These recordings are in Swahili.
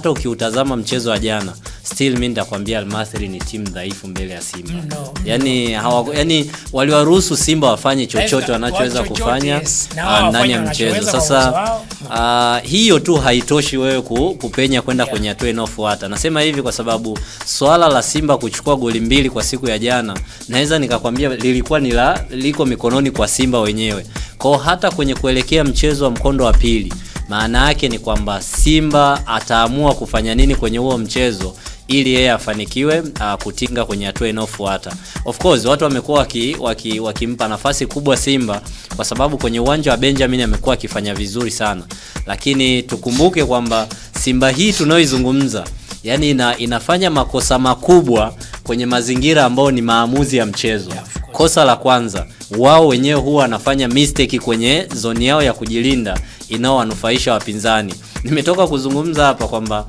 hata ukiutazama mchezo wa jana, still mimi nitakwambia Al Masry ni timu dhaifu mbele ya Simba. Yani waliwaruhusu Simba wafanye chochote wanachoweza kufanya ndani ya mchezo. Sasa hiyo tu haitoshi wewe kupenya kwenda kwenye hatua inayofuata. Nasema hivi kwa sababu swala la Simba kuchukua goli 2 kwa siku ya jana, naweza nikakwambia lilikuwa liko mikononi kwa Simba wenyewe. Kwa hata kwenye kuelekea mchezo wa mkondo wa pili, maana yake ni kwamba Simba ataamua kufanya nini kwenye huo mchezo ili yeye afanikiwe kutinga kwenye hatua inayofuata. Of course watu wamekuwa wakimpa nafasi kubwa Simba kwa sababu kwenye uwanja wa Benjamin amekuwa akifanya vizuri sana. Lakini tukumbuke kwamba Simba hii tunaoizungumza yani inafanya makosa makubwa kwenye mazingira ambayo ni maamuzi ya mchezo. Kosa la kwanza, wao wenyewe huwa wanafanya mistake kwenye zone yao ya kujilinda inaowanufaisha wapinzani. Nimetoka kuzungumza hapa kwamba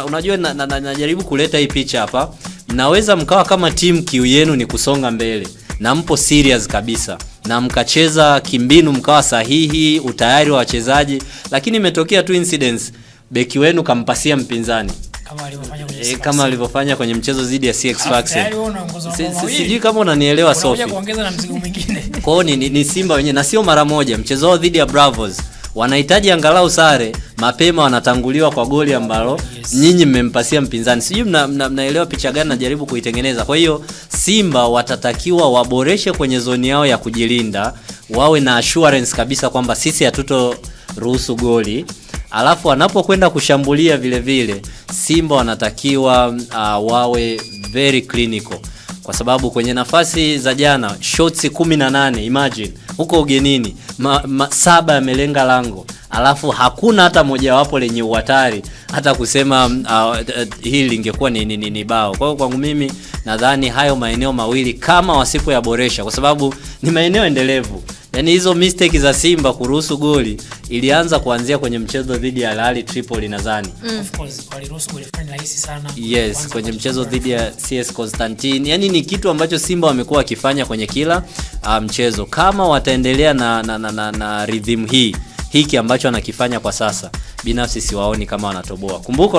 unajua najaribu kuleta hii picha hapa. Mnaweza mkawa kama timu kiu yenu ni kusonga mbele na mpo serious kabisa na mkacheza kimbinu, mkawa sahihi utayari wa wachezaji, lakini imetokea tu incidents, beki wenu kampasia mpinzani kama alivyofanya kwenye mchezo dhidi ya CX Faxen. Sijui kama unanielewa Sophie. Kwa hiyo ni Simba wenyewe na sio mara moja. Mchezo wao dhidi ya Bravos wanahitaji angalau sare, mapema wanatanguliwa kwa goli ambalo nyinyi mmempasia mpinzani. Sijui mnaelewa picha gani najaribu kuitengeneza. Kwa hiyo Simba watatakiwa waboreshe kwenye zoni yao ya kujilinda, wawe na assurance kabisa kwamba sisi hatuto ruhusu goli. Alafu wanapokwenda kushambulia vile vile Simba wanatakiwa wawe very clinical, kwa sababu kwenye nafasi za jana shots 18, imagine huko ugenini 7 yamelenga lango, alafu hakuna hata moja wapo lenye uhatari hata kusema hili lingekuwa ni bao. Kwa hiyo kwangu mimi nadhani hayo maeneo mawili kama wasipoyaboresha, kwa sababu ni maeneo endelevu. Yani hizo mistake za Simba kuruhusu goli ilianza kuanzia kwenye mchezo dhidi ya Al Ahly Tripoli nadhani. Of course waliruhusu goli fulani rahisi sana. Yes, kwenye mchezo dhidi ya CS Constantine. Yani ni kitu ambacho Simba wamekuwa wakifanya kwenye kila mchezo. Kama wataendelea na rhythm hiki ambacho anakifanya kwa sasa, binafsi siwaoni kama wanatoboa. Kumbuka